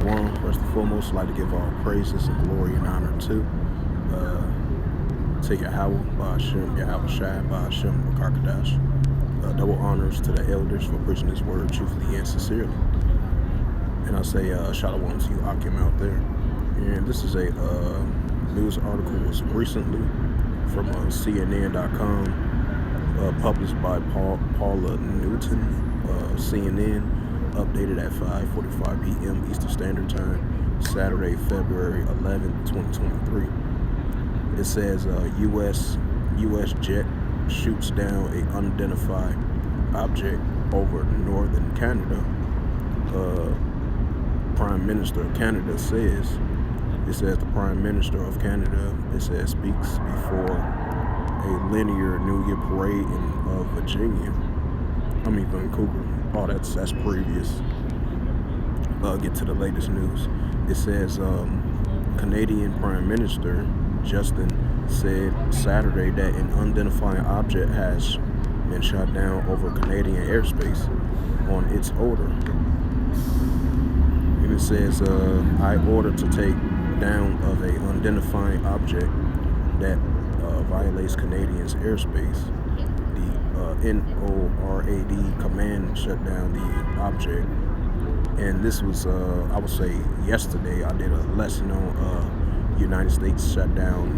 Shalom. First and foremost, I'd like to give all praises and glory and honor to Yahweh, Ba'ashem, Yahweh Shai, Ba'ashem, Karkadash. Double honors to the elders for preaching this word truthfully and sincerely. And I say Shalom to you, Akim, out there. And this is a news article was recently from CNN.com, published by Paula Newton, CNN, updated at 5:45 p.m. Eastern Standard Time, Saturday, February 11, 2023. It says U.S. jet shoots down an unidentified object over northern Canada. Prime Minister of Canada says, the Prime Minister of Canada, speaks before a linear New Year parade in Vancouver. Oh, that's previous. Get to the latest news. It says Canadian Prime Minister Justin said Saturday that an unidentified object has been shot down over Canadian airspace on its order. And it says, I ordered to take down of a unidentified object that violates Canadians' airspace. The NORAD command shut down the object. And this was, I would say, yesterday. I did a lesson on United States shut down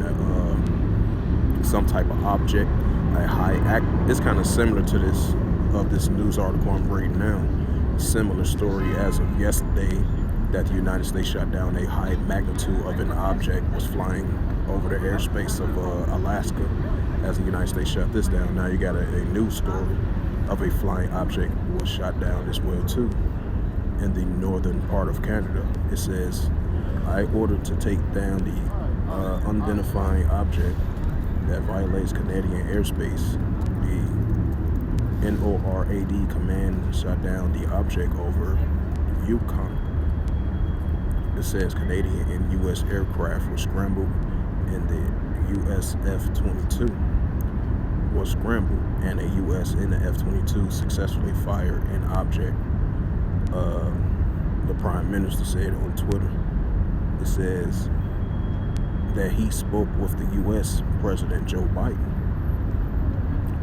some type of object, a high act. It's kind of similar to this news article I'm reading now. Similar story as of yesterday, that the United States shut down a high magnitude of an object was flying over the airspace of Alaska as the United States shut this down. Now you got a news story of a flying object was shot down as well too in the northern part of Canada. It says, I ordered to take down the unidentified object that violates Canadian airspace. The NORAD command shot down the object over Yukon. It says Canadian and U.S. aircraft were scrambled, and the U.S. F-22 was scrambled, and a U.S. and the F-22 successfully fired an object. The Prime Minister said on Twitter. It says that he spoke with the U.S. President Joe Biden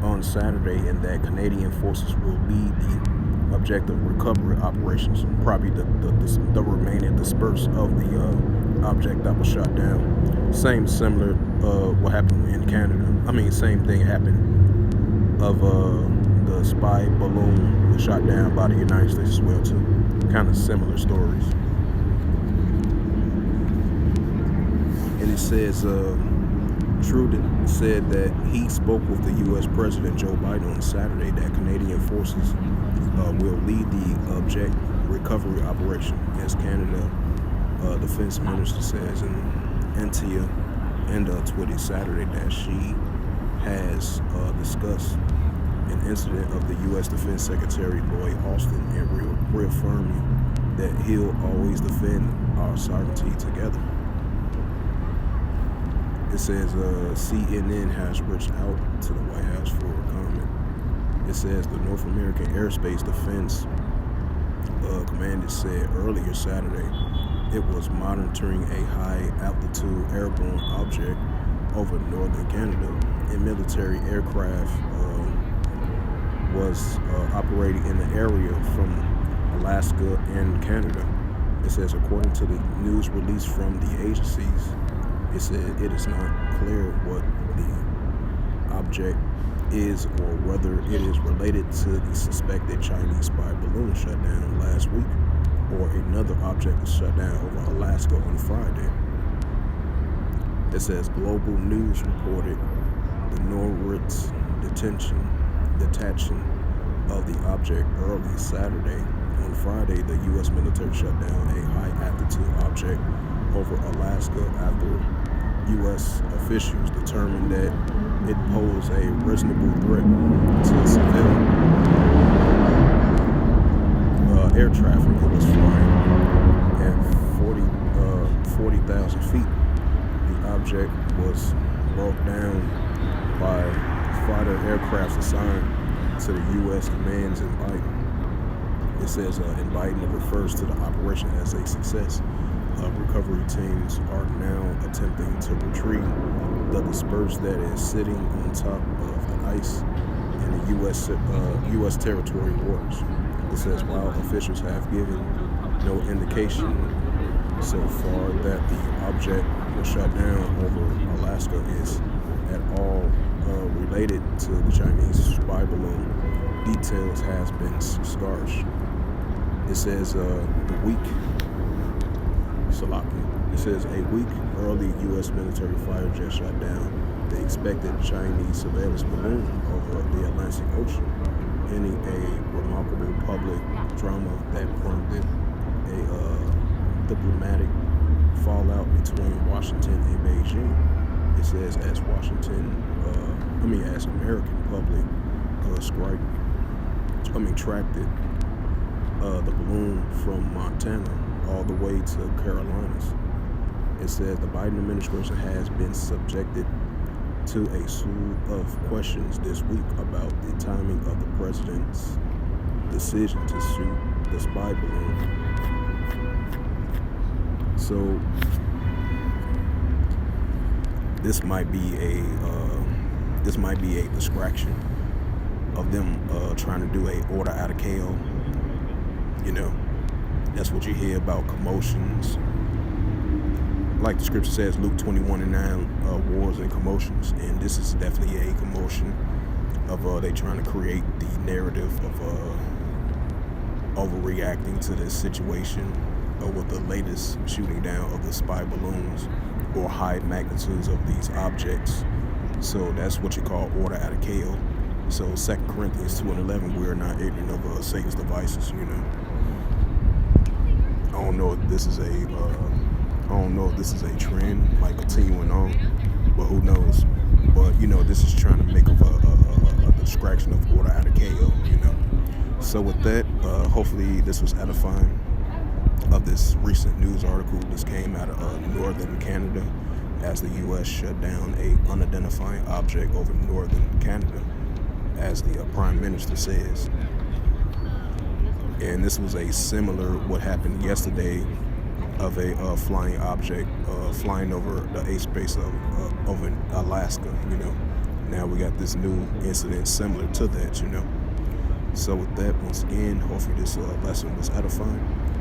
on Saturday, and that Canadian forces will lead the objective recovery operations, probably the remaining disperse of the object that was shot down. Similar what happened in Canada. Same thing happened of the spy balloon was shot down by the United States as well too. Kind of similar stories. And it says Trudeau said that he spoke with the U.S. President Joe Biden on Saturday that Canadian forces will lead the object recovery operation, as Canada Defense Minister says in Antia and Twitter Saturday that she has discussed an incident of the U.S. Defense Secretary Lloyd Austin and reaffirming that he'll always defend our sovereignty together. It says CNN has reached out to the White House for a comment. It says the North American Airspace Defense Command said earlier Saturday it was monitoring a high-altitude airborne object over northern Canada, and military aircraft was operating in the area from Alaska and Canada. It says, according to the news release from the agencies, it said it is not clear what the object is or whether it is related to the suspected Chinese spy balloon shut down last week, or another object was shut down over Alaska on Friday. It says Global News reported the Norwich detection of the object early Saturday. On Friday, the U.S. military shut down a high-altitude object over Alaska after U.S. officials determined that it posed a reasonable threat to civilian air traffic. It was flying at 40,000 feet. The object was brought down by fighter aircraft assigned to the U.S. commands in Biden. It says in Biden, it refers to the operation as a success. Recovery teams are now attempting to retrieve the dispersed that is sitting on top of the ice in the U.S. territory waters. It says while officials have given no indication so far that the object was shot down over Alaska is at all related to the Chinese spy balloon, details has been scarce. It says It says a week early U.S. military fighter jet shot down the expected Chinese surveillance balloon over the Atlantic Ocean, ending a remarkable public drama that prompted a diplomatic fallout between Washington and Beijing. It says as as American public tracked it, the balloon from Montana all the way to Carolinas. It says the Biden administration has been subjected to a slew of questions this week about the timing of the president's decision to shoot the spy balloon. So this might be a distraction of them trying to do a order out of chaos. You know, that's what you hear about commotions. Like the scripture says, Luke 21:9, wars and commotions, and this is definitely a commotion of they trying to create the narrative of overreacting to this situation with the latest shooting down of the spy balloons or high magnitudes of these objects. So that's what you call order out of chaos. So 2 Corinthians 2:11, we are not ignorant of Satan's devices. You know, I don't know if this is a trend, like continuing on, but who knows? But you know, this is trying to make a distraction of order out of chaos. You know. So with that, hopefully this was edifying. Of this recent news article, this came out of northern Canada, as the U.S. shut down a unidentified object over northern Canada, as the Prime Minister says. And this was a similar what happened yesterday of a flying object flying over the airspace of over Alaska. You know, now we got this new incident similar to that. You know, so with that, once again, hopefully this lesson was edifying.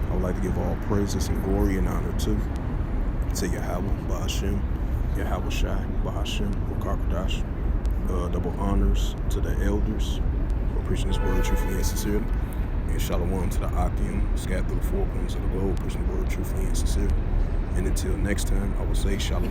I would like to give all praises and glory and honor to Yahweh, Bahashem, Yahweh Shai, Bahashem, Wakakadash. Double honors to the elders for preaching this word truthfully and sincerely. And shalom to the Akim, scattered through the four corners of the globe, preaching the word truthfully and sincerely. And until next time, I will say shalom.